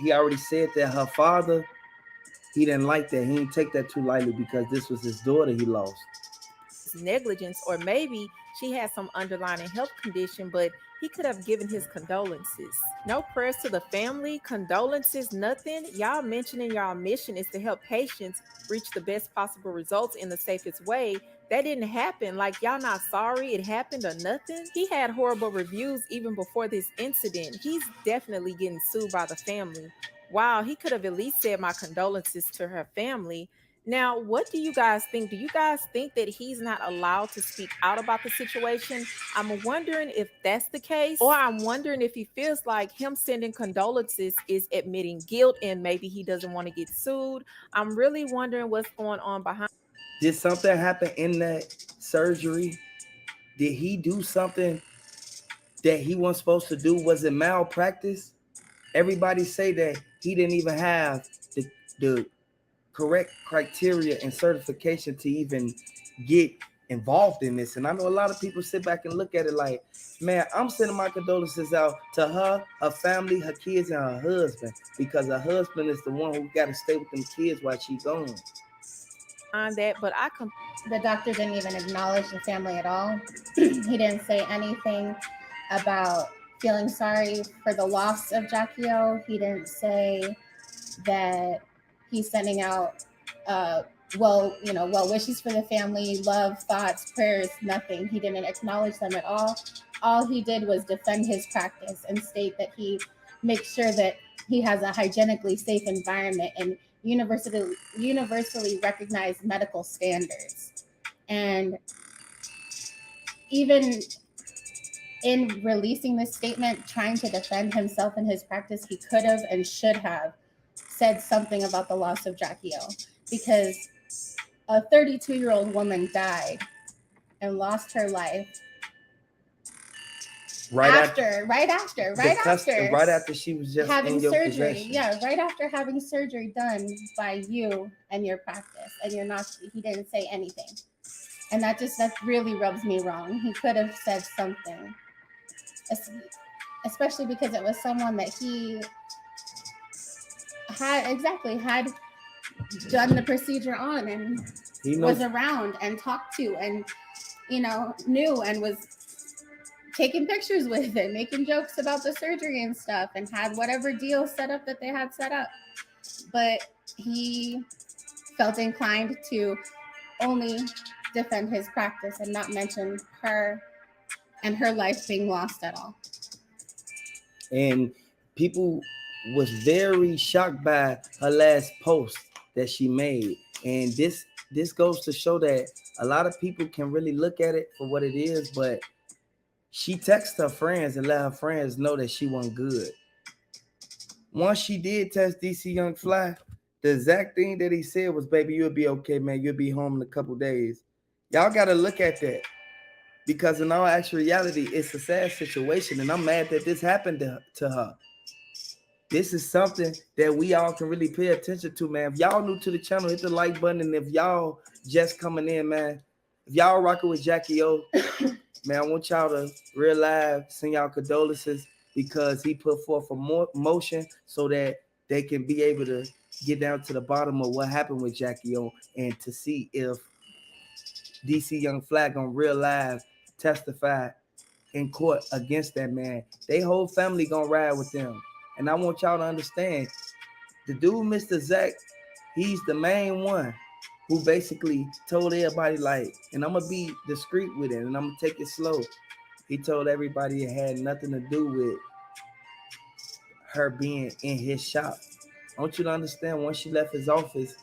he already said that her father, he didn't like that. He didn't take that too lightly because this was his daughter he lost. Negligence, or maybe she had some underlying health condition, but he could have given his condolences. No prayers to the family, condolences, nothing. Y'all mentioning y'all mission is to help patients reach the best possible results in the safest way. That didn't happen. Like, y'all not sorry it happened or nothing. He had horrible reviews even before this incident. He's definitely getting sued by the family. Wow, he could have at least said my condolences to her family. Now, what do you guys think? Do you guys think that he's not allowed to speak out about the situation? I'm wondering if that's the case, or I'm wondering if he feels like him sending condolences is admitting guilt and maybe he doesn't want to get sued. I'm really wondering what's going on behind. Did something happen in that surgery? Did he do something that he wasn't supposed to do? Was it malpractice? Everybody say that he didn't even have the correct criteria and certification to even get involved in this. And I know a lot of people sit back and look at it like, man, I'm sending my condolences out to her family, her kids, and her husband, because her husband is the one who got to stay with them kids while she gone. That, but the doctor didn't even acknowledge the family at all. He didn't say anything about feeling sorry for the loss of JackyOh. He didn't say that he's sending out well wishes for the family, love, thoughts, prayers, nothing. He didn't acknowledge them at all. All he did was defend his practice and state that he makes sure that he has a hygienically safe environment and universally recognized medical standards. And even in releasing this statement, trying to defend himself and his practice, he could have and should have said something about the loss of JackyOh, because a 32-year-old woman died and lost her life right after she was just having in your surgery. possession. Yeah, right after having surgery done by you and your practice, and you're not. He didn't say anything, and that really rubs me wrong. He could have said something, especially because it was someone that he had done the procedure on, and he was around and talked to, and knew and was taking pictures with it, making jokes about the surgery and stuff, and had whatever deal set up that they had set up. But he felt inclined to only defend his practice and not mention her and her life being lost at all. And people was very shocked by her last post that she made. And this goes to show that a lot of people can really look at it for what it is, but she texted her friends and let her friends know that she wasn't good. Once she did test DC Young Fly, the exact thing that he said was, baby, you'll be okay, man. You'll be home in a couple days. Y'all got to look at that, because in all actual reality, it's a sad situation, and I'm mad that this happened to her. This is something that we all can really pay attention to, man. If y'all new to the channel, hit the like button, and if y'all just coming in, man, if y'all rocking with JackyOh, man, I want y'all to realize, send y'all condolences, because he put forth a more motion so that they can be able to get down to the bottom of what happened with JackyOh, and to see if DC Young Flag on real live testify in court against that man. They whole family gonna ride with them. And I want y'all to understand, the dude, Mr. Zack, he's the main one who basically told everybody, like, and I'm gonna be discreet with it and I'm gonna take it slow. He told everybody it had nothing to do with her being in his shop. I want you to understand, once she left his office,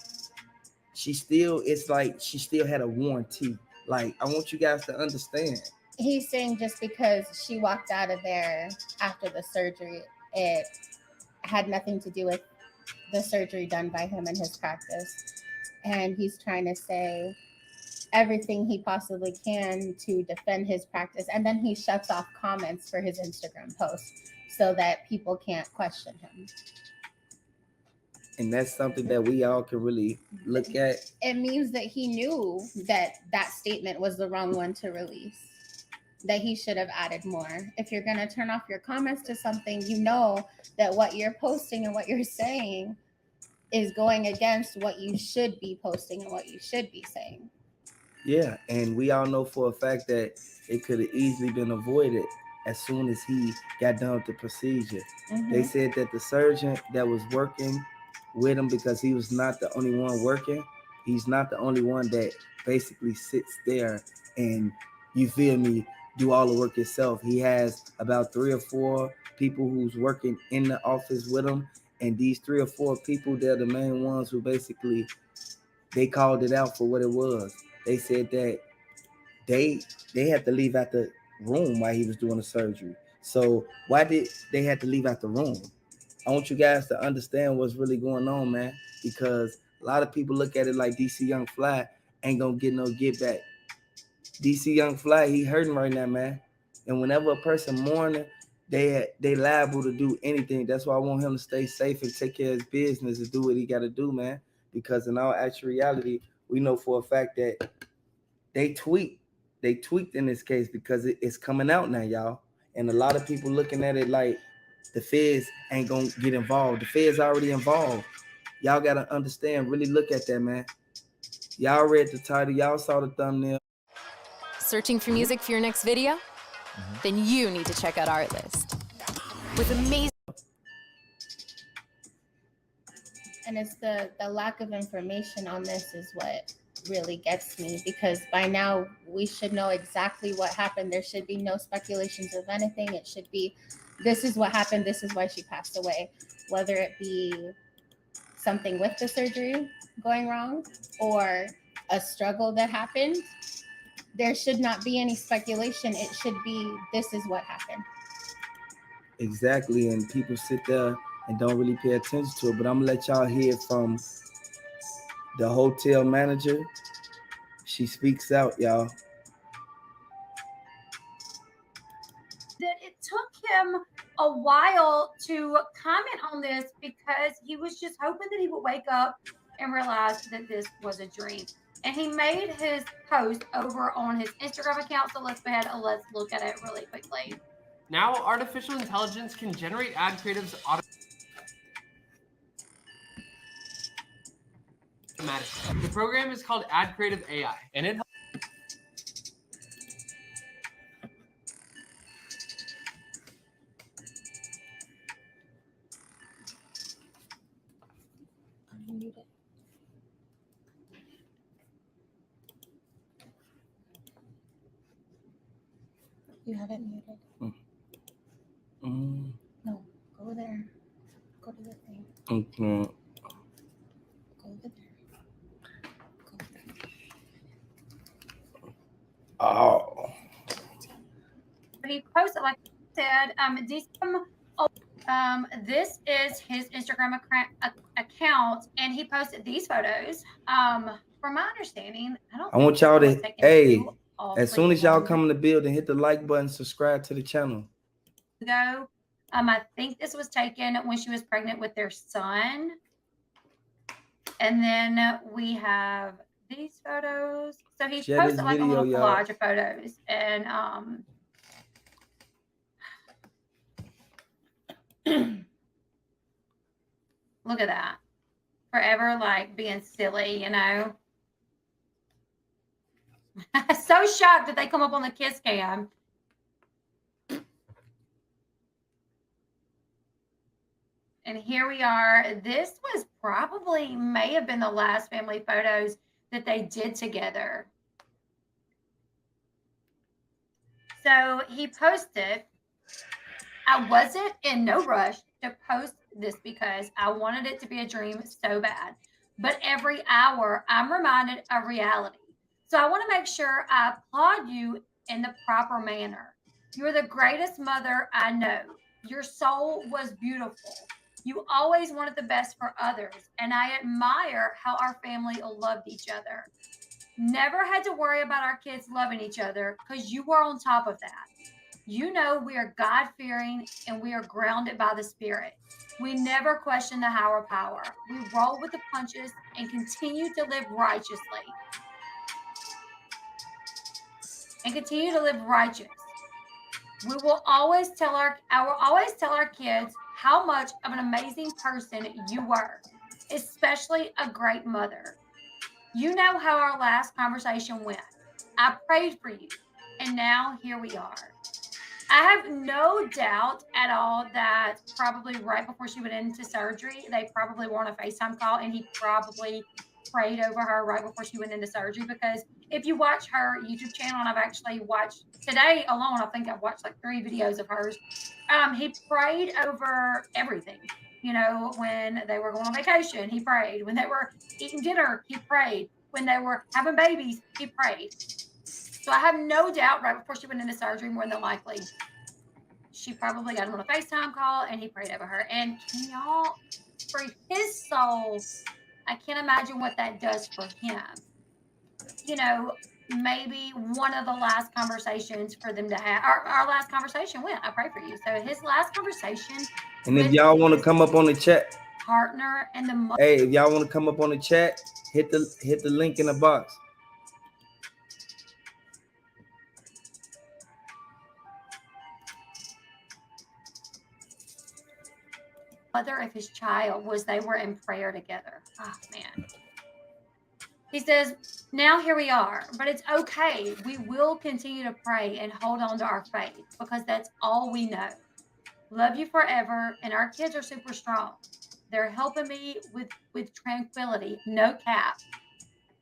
she still had a warranty. Like, I want you guys to understand. He's saying just because she walked out of there after the surgery, it had nothing to do with the surgery done by him in his practice. And he's trying to say everything he possibly can to defend his practice. And then he shuts off comments for his Instagram posts so that people can't question him. And that's something that we all can really look at. It means that he knew that statement was the wrong one to release. that he should have added more. If you're going to turn off your comments to something, you know that what you're posting and what you're saying is going against what you should be posting and what you should be saying. Yeah, and we all know for a fact that it could have easily been avoided as soon as he got done with the procedure. They said that the surgeon that was working with him, because he was not the only one working, he's not the only one that basically sits there and, you feel me, do all the work himself. He has about 3 or 4 people who's working in the office with him, and these 3 or 4 people, they're the main ones who basically, they called it out for what it was. They said that they had to leave out the room while he was doing the surgery. So why did they have to leave out the room? I want you guys to understand what's really going on, man, because a lot of people look at it like DC Young Fly ain't gonna get no get back. DC Young Fly, he hurting right now, man. And whenever a person mourning, they liable to do anything. That's why I want him to stay safe and take care of his business and do what he got to do, man. Because in all actual reality, we know for a fact that they tweaked in this case, because it's coming out now, y'all. And a lot of people looking at it like the feds ain't gonna get involved. The feds already involved. Y'all gotta understand, really look at that, man. Y'all read the title, y'all saw the thumbnail. Searching for music for your next video? Then you need to check out Artlist. With amazing... And it's the lack of information on this is what really gets me, because by now we should know exactly what happened. There should be no speculations of anything. It should be, this is what happened, this is why she passed away. Whether it be something with the surgery going wrong or a struggle that happened, there should not be any speculation. It should be, this is what happened. Exactly, and people sit there and don't really pay attention to it. But I'm gonna let y'all hear from the hotel manager. She speaks out, y'all. That it took him a while to comment on this because he was just hoping that he would wake up and realize that this was a dream. And he made his post over on his Instagram account. So let's go ahead and let's look at it really quickly. Now, artificial intelligence can generate ad creatives automatically. The program is called Ad Creative AI, and it You have it muted. No, go there. Go to the thing. Okay. Go over there. Go over there. Oh. He posted, like I said, this is his Instagram account, and he posted these photos. From my understanding, I want y'all to, hey, as soon as y'all come in the building, hit the like button, subscribe to the channel. I think this was taken when she was pregnant with their son. And then we have these photos. So he posted like a little collage of photos. And look at that. Forever like being silly, you know. So shocked that they come up on the kiss cam. And here we are. This was probably, may have been the last family photos that they did together. So he posted, I wasn't in no rush to post this because I wanted it to be a dream so bad. But every hour, I'm reminded of reality. So I want to make sure I applaud you in the proper manner. You're the greatest mother I know. Your soul was beautiful. You always wanted the best for others, and I admire how our family loved each other. Never had to worry about our kids loving each other because you were on top of that. You know we are God-fearing and we are grounded by the Spirit. We never question the higher power. We roll with the punches and continue to live righteously. And continue to live righteous. We will always tell I will always tell our kids how much of an amazing person you were, especially a great mother. You know how our last conversation went. I prayed for you, and now here we are. I have no doubt at all that probably right before she went into surgery, they probably were on a FaceTime call, and he probably prayed over her right before she went into surgery. Because if you watch her YouTube channel, and I've actually watched today alone, I think I've watched like 3 videos of hers. He prayed over everything. You know, when they were going on vacation, he prayed. When they were eating dinner, he prayed. When they were having babies, he prayed. So I have no doubt right before she went into surgery, more than likely, she probably got him on a FaceTime call and he prayed over her. And can y'all, for his soul, I can't imagine what that does for him. You know, maybe one of the last conversations for them to have, our last conversation went, I pray for you. So his last conversation. And if y'all want to come up on the chat, partner and the hey, if y'all want to come up on the chat, hit the link in the box. mother of his child was they were in prayer together. Oh man. He says, now here we are, but it's okay. We will continue to pray and hold on to our faith because that's all we know. Love you forever. And our kids are super strong. They're helping me with tranquility, no cap.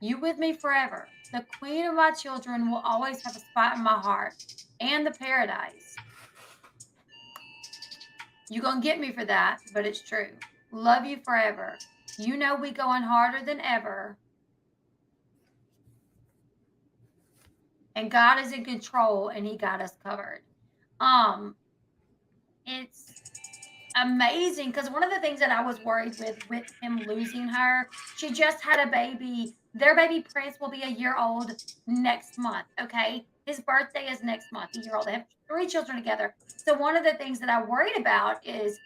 You with me forever. The queen of my children will always have a spot in my heart and the paradise. You're going to get me for that, but it's true. Love you forever. You know we going harder than ever. And God is in control and he got us covered. It's amazing because one of the things that I was worried with him losing her, she just had a baby. Their baby Prince will be a year old next month. Okay. His birthday is next month, a year old. They have 3 children together. So one of the things that I worried about is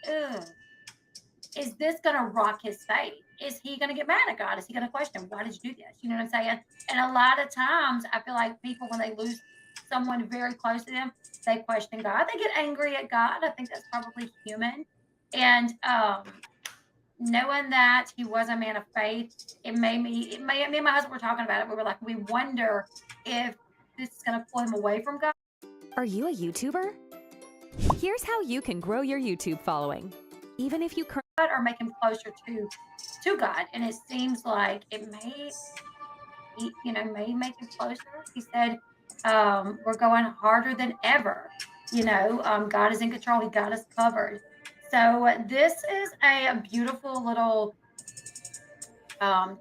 this going to rock his faith? Is he going to get mad at God? Is he going to question, why did you do this? You know what I'm saying? And a lot of times I feel like people, when they lose someone very close to them, they question God. They get angry at God. I think that's probably human. And knowing that he was a man of faith, me and my husband were talking about it. We were like, we wonder if this is going to pull him away from God. Are you a YouTuber? Here's how you can grow your YouTube following. Even if you or make him closer to God. And it seems like it may make him closer. He said, we're going harder than ever. God is in control. He got us covered. So this is a beautiful little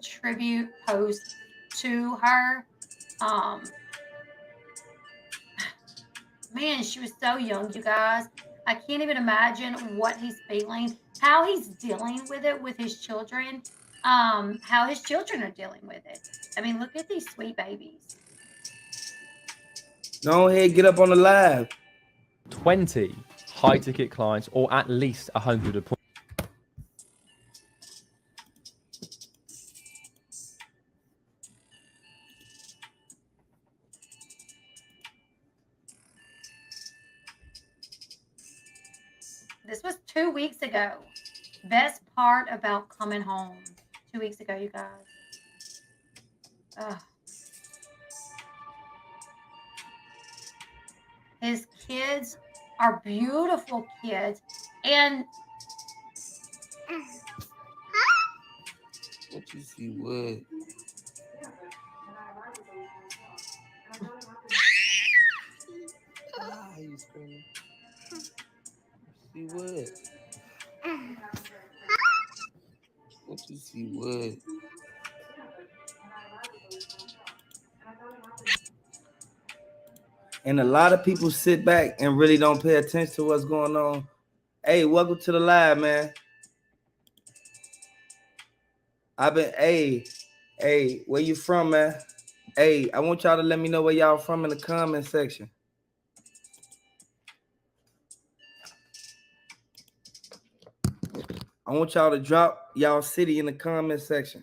tribute post to her. Man, she was so young, you guys. I can't even imagine what he's feeling, how he's dealing with it with his children, how his children are dealing with it. I mean, look at these sweet babies. Go ahead, get up on the live. 20 high-ticket clients or at least 100 appointments. This was 2 weeks ago. Best part about coming home. 2 weeks ago, you guys. Ugh. His kids are beautiful kids. And What you see, what? You screaming? See what? What you see, what? And a lot of people sit back and really don't pay attention to what's going on. Hey, welcome to the live, man. Hey, where you from, man? Hey, I want y'all to let me know where y'all from in the comment section. I want y'all to drop y'all city in the comment section.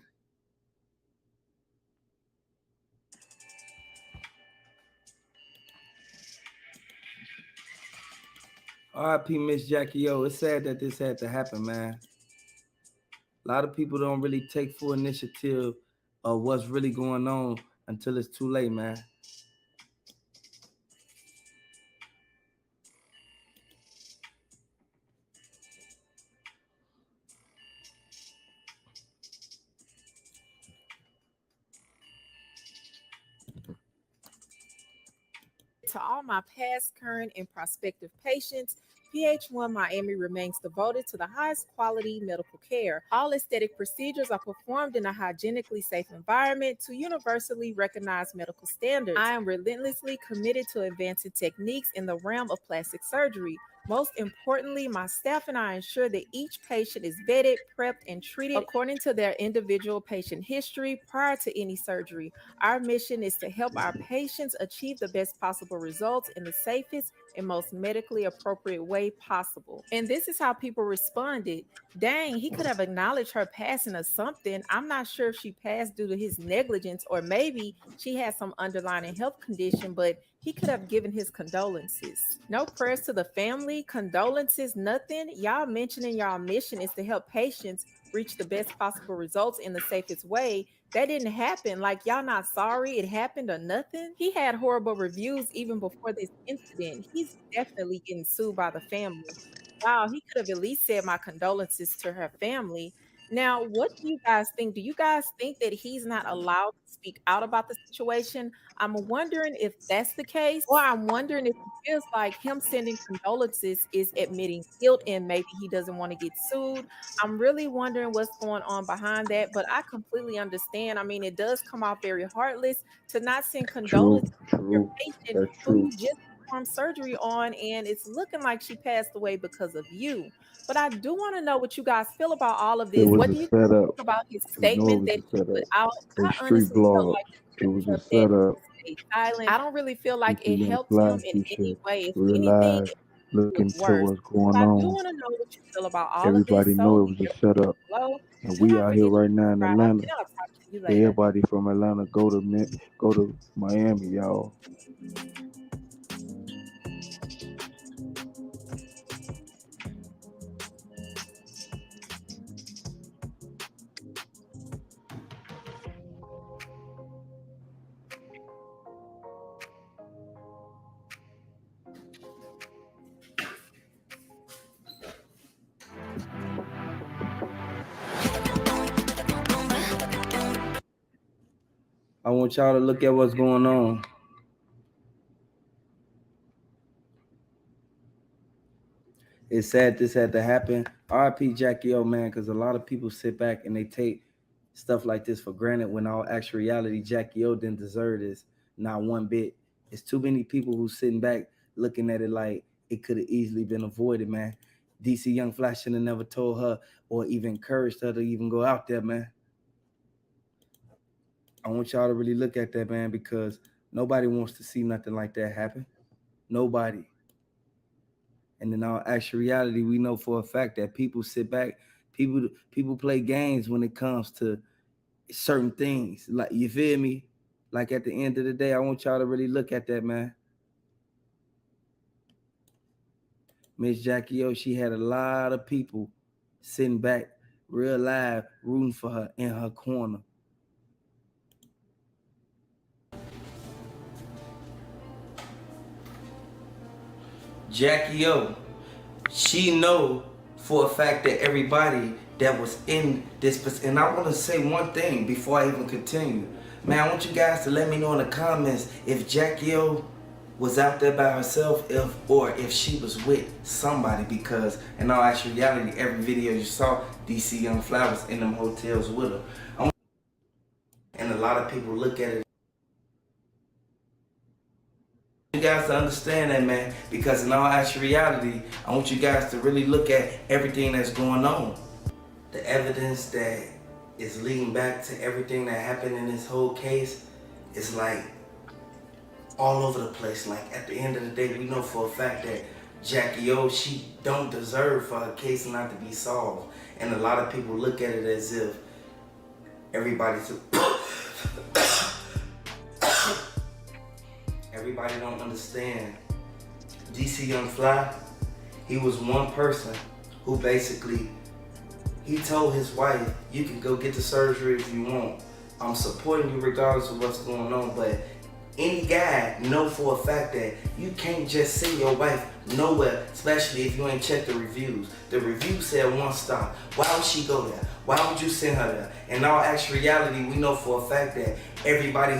R.I.P. Miss JackyOh. It's sad that this had to happen, man. A lot of people don't really take full initiative of what's really going on until it's too late, man. To all my past, current, and prospective patients, PH1 Miami remains devoted to the highest quality medical care. All aesthetic procedures are performed in a hygienically safe environment to universally recognized medical standards. I am relentlessly committed to advancing techniques in the realm of plastic surgery. Most importantly, my staff and I ensure that each patient is vetted, prepped, and treated according to their individual patient history prior to any surgery. Our mission is to help our patients achieve the best possible results in the safest and most medically appropriate way possible. And this is how people responded. Dang, he could have acknowledged her passing or something. I'm not sure if she passed due to his negligence or maybe she had some underlying health condition, but he could have given his condolences. No prayers to the family, condolences, nothing. Y'all mentioning y'all mission is to help patients reach the best possible results in the safest way. That didn't happen. Like, y'all not sorry it happened or nothing. He had horrible reviews even before this incident. He's definitely getting sued by the family. Wow, he could have at least said my condolences to her family. Now, what do you guys think? Do you guys think that he's not allowed to speak out about the situation? I'm wondering if that's the case, or I'm wondering if it feels like him sending condolences is admitting guilt and maybe he doesn't want to get sued. I'm really wondering what's going on behind that, but I completely understand. I mean, it does come off very heartless to not send condolences to your patient That's who true. you just performed surgery on, and it's looking like she passed away because of you. But I do want to know what you guys feel about all of It this. was What a do you setup. think about his We know statement it that was he a put setup. out? A I street honestly felt blog. like It it was should a have been setup. stay silent. I don't really feel like it DC Young helped Fly, him in he any should way. If anything, realize, it look looked into worse. what's But going I do on. want to know what you feel about all of this. Everybody So know it leave was your a setup. below. And Do we not out here forget to right now in subscribe, Atlanta. and I'll talk to you later. Everybody from Atlanta go to Miami, y'all. I want y'all to look at what's going on. It's sad this had to happen. R.I.P. JackyOh, man, because a lot of people sit back and they take stuff like this for granted when all actual reality JackyOh didn't deserve this, not one bit. It's too many people who sitting back looking at it like it could have easily been avoided, man. DC Young Flash should have never told her or even encouraged her to even go out there, man. I want y'all to really look at that, man, because nobody wants to see nothing like that happen. Nobody. And in our actual reality, we know for a fact that people sit back, people play games when it comes to certain things. Like, you feel me? Like, at the end of the day, I want y'all to really look at that, man. Miss JackyOh, she had a lot of people sitting back, real live, rooting for her in her corner. JackyOh, she know for a fact that everybody that was in this, and I want to say one thing before I even continue. Man, I want you guys to let me know in the comments if JackyOh was out there by herself, or if she was with somebody, because in all actual reality, every video you saw, DC Young Fly was in them hotels with her. And a lot of people look at it. You guys to understand that, man, because in all actual reality, I want you guys to really look at everything that's going on. The evidence that is leading back to everything that happened in this whole case is like all over the place. Like, at the end of the day, we know for a fact that JackyOh, she don't deserve for her case not to be solved. And a lot of people look at it as if everybody's everybody don't understand. DC Young Fly, he was one person who basically, he told his wife, you can go get the surgery if you want. I'm supporting you regardless of what's going on, but any guy know for a fact that you can't just send your wife nowhere, especially if you ain't checked the reviews. The review said 1 star. Why would she go there? Why would you send her there? In all actuality, we know for a fact that everybody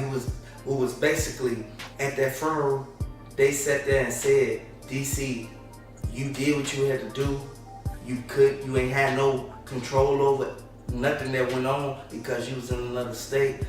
who was basically at that funeral, they sat there and said, DC, you did what you had to do. You ain't had no control over nothing that went on because you was in another state.